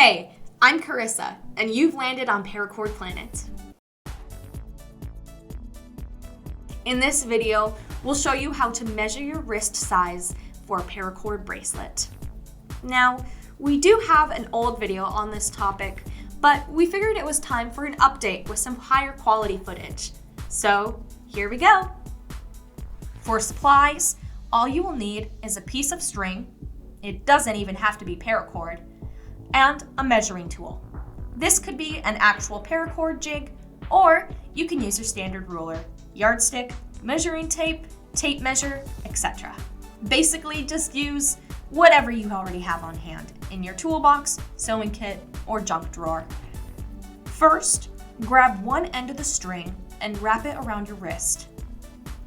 Hey, I'm Carissa, and you've landed on Paracord Planet. In this video, we'll show you how to measure your wrist size for a paracord bracelet. Now, we do have an old video on this topic, but we figured it was time for an update with some higher quality footage. So, here we go. For supplies, all you will need is a piece of string, it doesn't even have to be paracord, and a measuring tool. This could be an actual paracord jig, or you can use your standard ruler, yardstick, measuring tape, tape measure, etc. Basically, just use whatever you already have on hand in your toolbox, sewing kit, or junk drawer. First, grab one end of the string and wrap it around your wrist.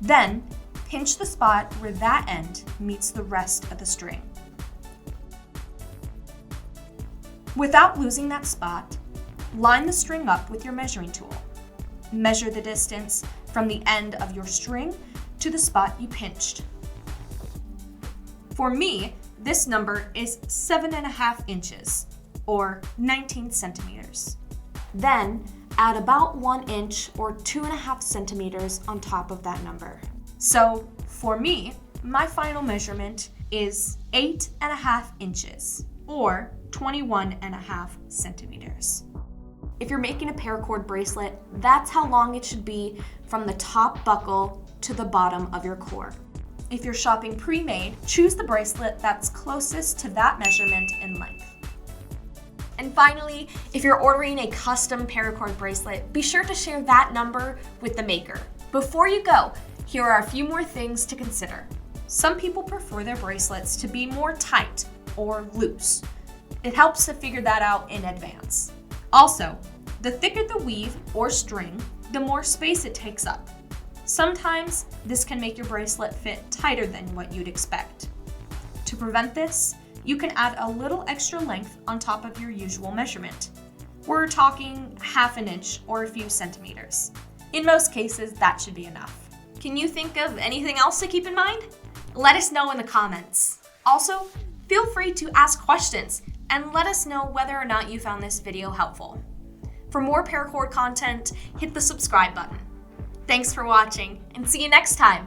Then, pinch the spot where that end meets the rest of the string. Without losing that spot, line the string up with your measuring tool. Measure the distance from the end of your string to the spot you pinched. For me, this number is 7.5 inches, or 19 centimeters. Then, add about 1 inch or 2.5 centimeters on top of that number. So, for me, my final measurement is 8.5 inches, or 21.5 centimeters. If you're making a paracord bracelet, that's how long it should be from the top buckle to the bottom of your core. If you're shopping pre-made, choose the bracelet that's closest to that measurement in length. And finally, if you're ordering a custom paracord bracelet, be sure to share that number with the maker. Before you go, here are a few more things to consider. Some people prefer their bracelets to be more tight or loose. It helps to figure that out in advance. Also, the thicker the weave or string, the more space it takes up. Sometimes this can make your bracelet fit tighter than what you'd expect. To prevent this, you can add a little extra length on top of your usual measurement. We're talking 1/2 inch or a few centimeters. In most cases, that should be enough. Can you think of anything else to keep in mind? Let us know in the comments. Also, feel free to ask questions and let us know whether or not you found this video helpful. For more paracord content, hit the subscribe button. Thanks for watching, and see you next time!